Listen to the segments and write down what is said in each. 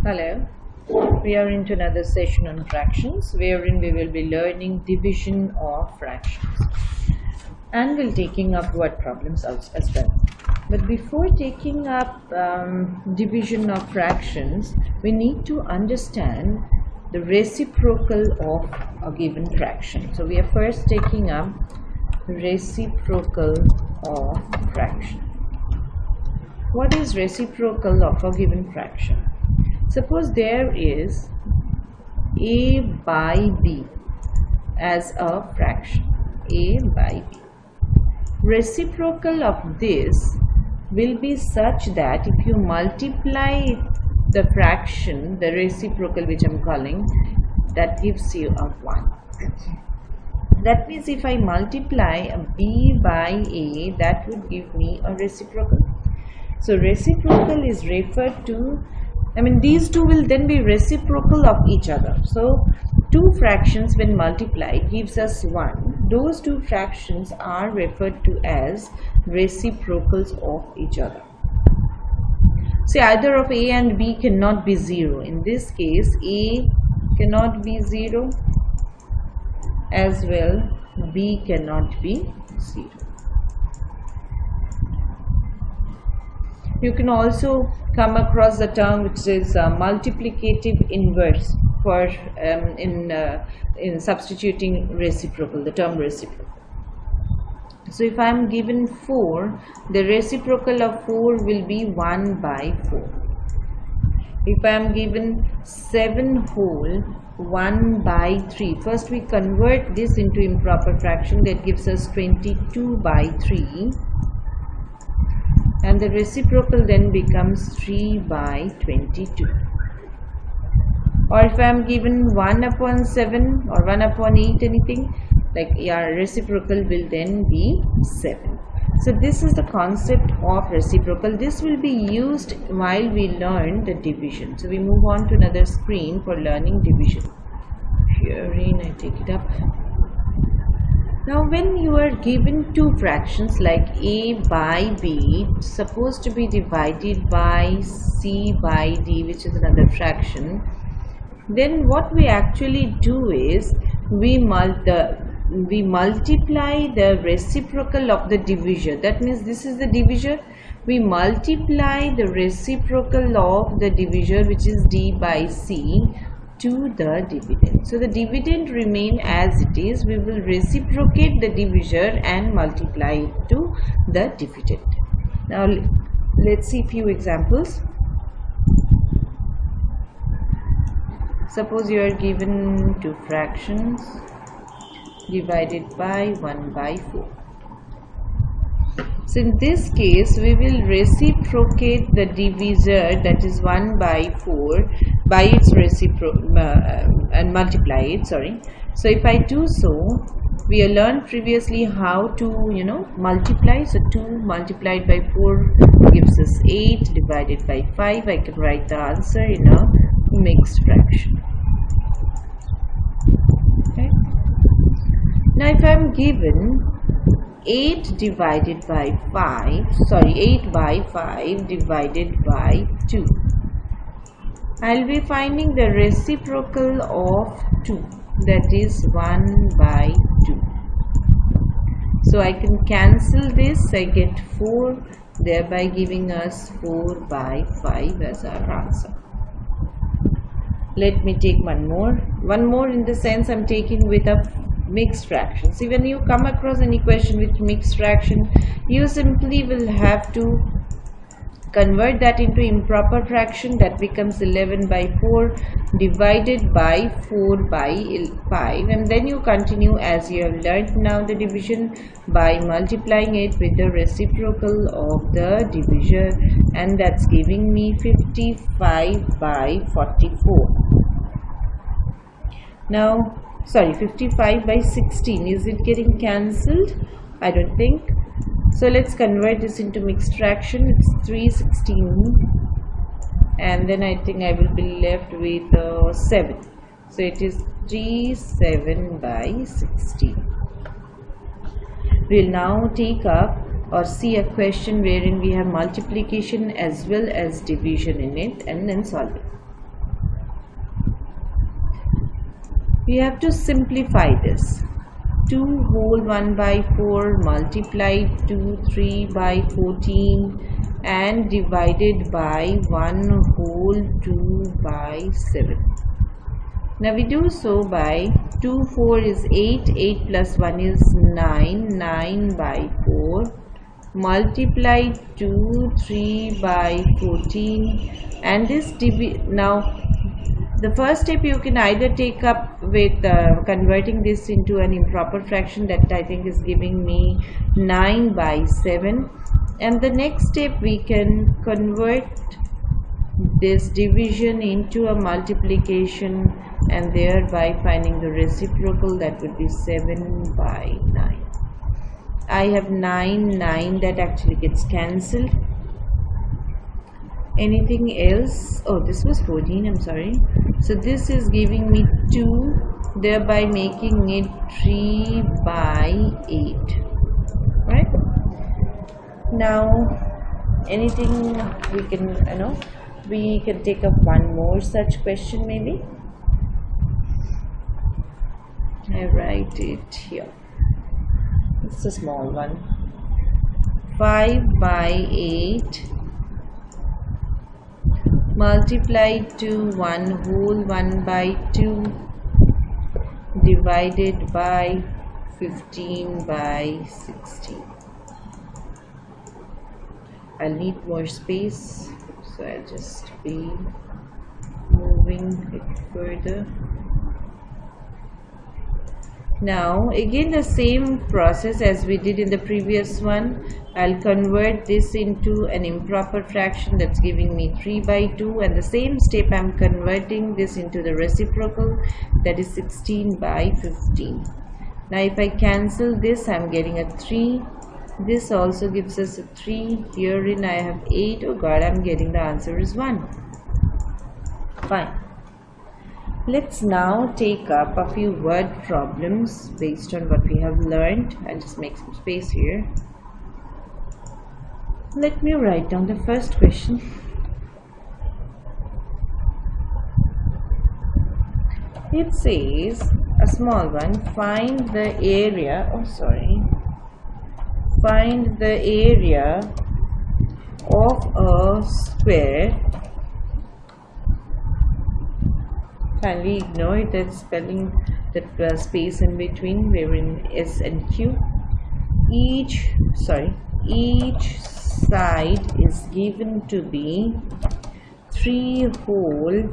Hello, we are into another session on fractions wherein we will be learning division of fractions and we'll taking up word problems as well. But before taking up division of fractions, we need to understand the reciprocal of a given fraction. So we are first taking up reciprocal of fraction. What is reciprocal of a given fraction? Suppose there is a by b as a fraction, a by b. Reciprocal of this will be such that if you multiply the fraction, the reciprocal which I am calling, that gives you a 1. That means if I multiply a b by a, that would give me a reciprocal. So reciprocal is referred to, these two will then be reciprocal of each other. So two fractions when multiplied gives us 1. Those two fractions are referred to as reciprocals of each other. See, either of a and b cannot be 0. In this case, a cannot be 0 as well, b cannot be 0. You can also come across the term which is multiplicative inverse for in substituting reciprocal, the term reciprocal. So if I am given 4, the reciprocal of 4 will be 1 by 4. If I am given 7 whole, 1 by 3. First we convert this into improper fraction, that gives us 22 by 3. And the reciprocal then becomes 3 by 22. Or if I am given 1 upon 7 or 1 upon 8, anything, like our reciprocal will then be 7. So this is the concept of reciprocal. This will be used while we learn the division. So we move on to another screen for learning division. Herein I take it up. Now when you are given two fractions like a by b, supposed to be divided by c by d, which is another fraction, then what we actually do is we multiply the reciprocal of the divisor. That means this is the divisor. We multiply the reciprocal of the divisor, which is d by c, to the dividend. So the dividend remain as it is. We will reciprocate the divisor and multiply it to the dividend. Now let's see a few examples. Suppose you are given two fractions divided by 1 by 4. So in this case we will reciprocate the divisor, that is 1 by 4, by its reciprocal and multiply it, sorry. So if I do so, we learned previously how to multiply. So 2 multiplied by 4 gives us 8, divided by 5. I can write the answer in a mixed fraction. Okay. Now if I am given 8 divided by 5, 8 by 5 divided by 2. I'll be finding the reciprocal of 2, that is 1 by 2. So I can cancel this, I get 4, thereby giving us 4 by 5 as our answer. Let me take one more in the sense I'm taking with a mixed fraction. See, when you come across any question with mixed fraction, you simply will have to convert that into improper fraction. That becomes 11 by 4 divided by 4 by 5, and then you continue as you have learned now the division by multiplying it with the reciprocal of the divisor, and that's giving me 55 by 44. Now 55 by 16. Is it getting cancelled? I don't think. So let's convert this into mixed fraction. It's 3/16, and then I think I will be left with 7. So it is 7 by 16. We'll now take up or see a question wherein we have multiplication as well as division in it, and then solve it. We have to simplify this. 2 whole 1 by 4 multiplied 2 3 by 14 and divided by 1 whole 2 by 7. Now we do so by 2 4 is 8, 8 plus 1 is 9, 9 by 4 multiply 2 3 by 14, and this now the first step you can either take up with converting this into an improper fraction that I think is giving me 9 by 7, and the next step we can convert this division into a multiplication and thereby finding the reciprocal, that would be 7 by 9. I have 9, 9 that actually gets cancelled. Anything else? Oh, this was 14, I'm sorry. So this is giving me 2, thereby making it 3 by 8. Right? Now, anything we can, we can take up one more such question maybe. I write it here. It's a small one. 5 by 8 multiplied to 1 whole 1 by 2 divided by 15 by 16. I'll need more space, so I'll just be moving it further. Now again the same process as we did in the previous one. I'll convert this into an improper fraction that's giving me 3 by 2, and the same step I'm converting this into the reciprocal, that is 16 by 15. Now if I cancel this, I'm getting a 3. This also gives us a 3. Herein I have 8. Oh god, I'm getting the answer is 1. Fine. Let's now take up a few word problems based on what we have learned. I'll just make some space here. Let me write down the first question. It says, a small one, find the area, find the area of a square. Kindly ignore that spelling, that space in between, we're in S and Q. Each side is given to be 3 whole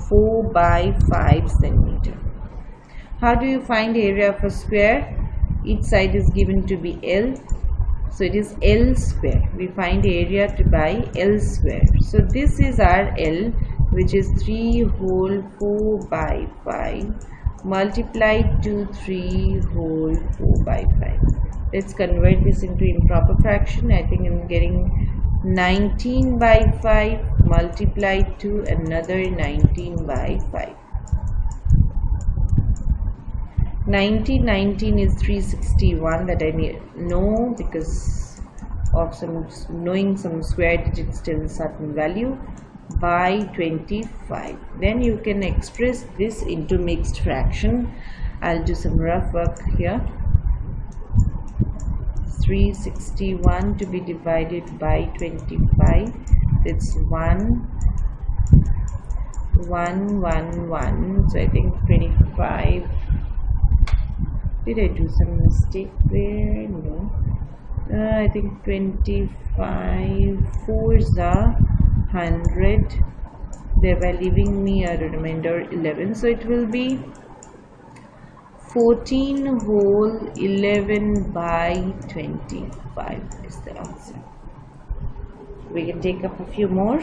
4 by 5 centimeter. How do you find the area of a square? Each side is given to be L, so it is L square. We find the area to by L square. So this is our L, which is 3 whole 4 by 5 multiplied to 3 whole 4 by 5. Let's convert this into improper fraction. I think I'm getting 19 by 5 multiplied to another 19 by 5. 19 is 361, that I know because of knowing some square digits till a certain value, by 25. Then you can express this into mixed fraction. I'll do some rough work here. 361 to be divided by 25, it's 1 1 1 1, so I think 25. Did I do some mistake there? No. I think 25 4s are 100, thereby leaving me a remainder 11, so it will be 14 whole 11 by 25 is the answer. We can take up a few more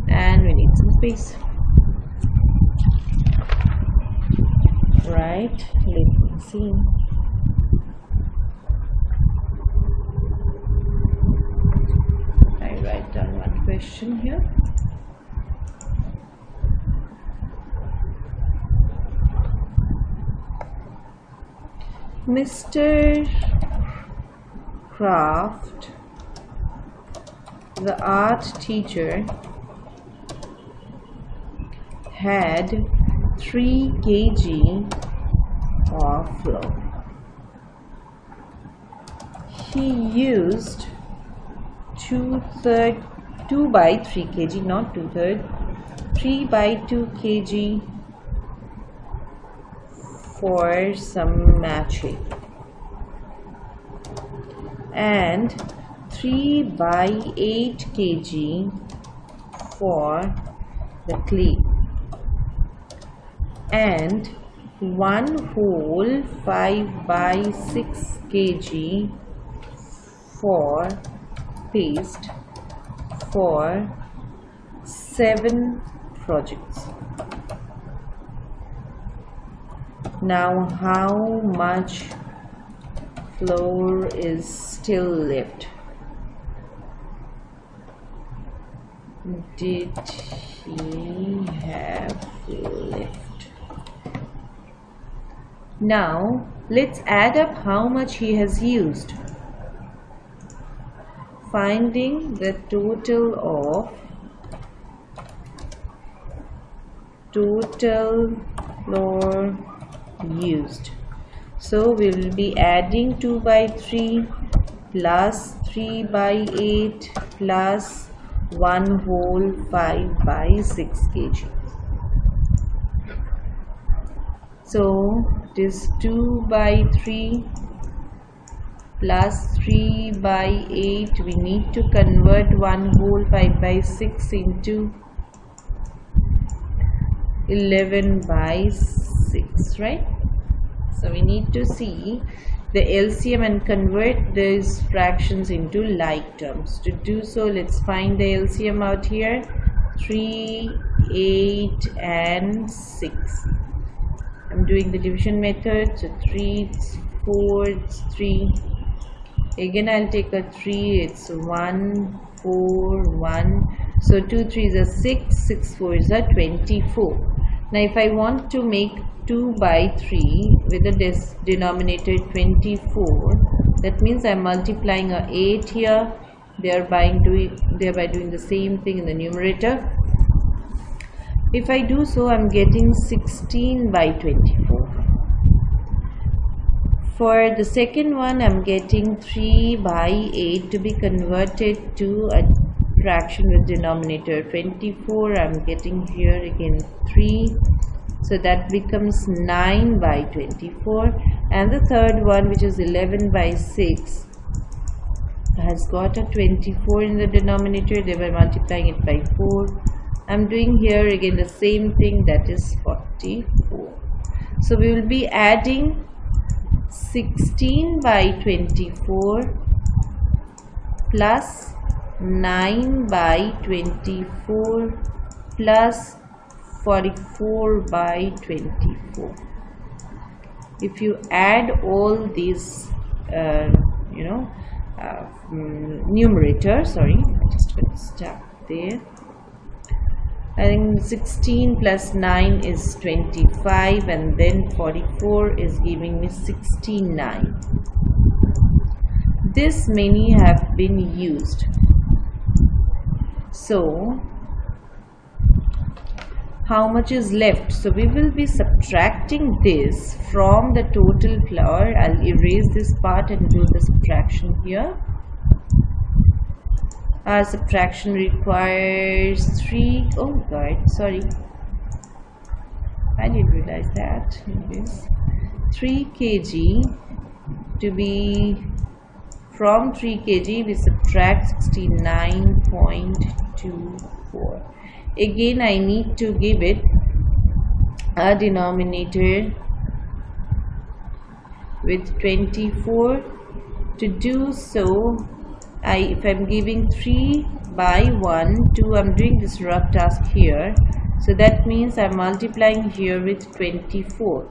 and we need some space. Right, let me see. I write down one question here. Mr. Kraft, the art teacher, had 3 kg of flour. He used 2 by 3 kg, not 2/3, 3 by 2 kg for some matching, and 3 by 8 kg for the clay, and 1 whole 5 by 6 kg for paste for 7 projects. Now, how much flour is still left? Did he have left? Now, let's add up how much he has used. Finding the total flour used. So we will be adding 2 by 3 plus 3 by 8 plus 1 whole 5 by 6 kg. So it is 2 by 3 plus 3 by 8. We need to convert 1 whole 5 by 6 into 11 by 6, right? So we need to see the LCM and convert these fractions into like terms. To do so, let's find the LCM out here. 3, 8 and 6. I'm doing the division method. So 3, it's 4, it's 3. Again I'll take a 3, it's 1, 4, 1. So 2 3s are 6, 6 4s are 24. Now if I want to make 2 by 3 with the denominator 24, that means I'm multiplying a 8 here, thereby doing the same thing in the numerator. If I do so, I'm getting 16 by 24. For the second one, I'm getting 3 by 8 to be converted to a fraction with denominator 24. I'm getting here again 3. So that becomes 9 by 24. And the third one, which is 11 by 6, has got a 24 in the denominator. They were multiplying it by 4. I'm doing here again the same thing, that is 44. So we will be adding 16 by 24 plus 9 by 24 plus 44 by 24. If you add all these numerator, sorry, I just got stuck there. I think 16 plus 9 is 25, and then 44 is giving me 69. This many have been used. So how much is left? So we will be subtracting this from the total flour. I'll erase this part and do the subtraction here. Our subtraction requires 3. Oh God, sorry, I didn't realize that. It is 3 kg. To be from 3 kg, we subtract 69.24. Again, I need to give it a denominator with 24. To do so, if I'm giving 3 by 1, 2, I'm doing this rough task here. So that means I'm multiplying here with 24.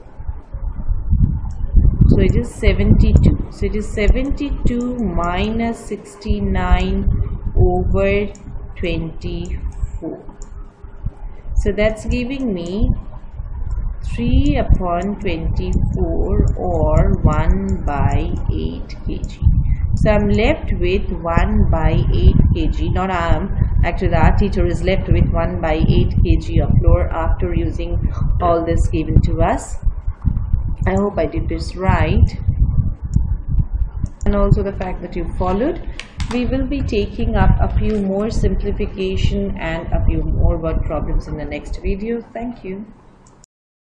So it is 72. So it is 72 minus 69 over 24. So that's giving me 3 upon 24 or 1 by 8 kg. So I'm left with 1 by 8 kg. Not Actually, the art teacher is left with 1 by 8 kg of flour after using all this given to us. I hope I did this right. And also the fact that you followed. We will be taking up a few more simplification and a few more word problems in the next video. Thank you.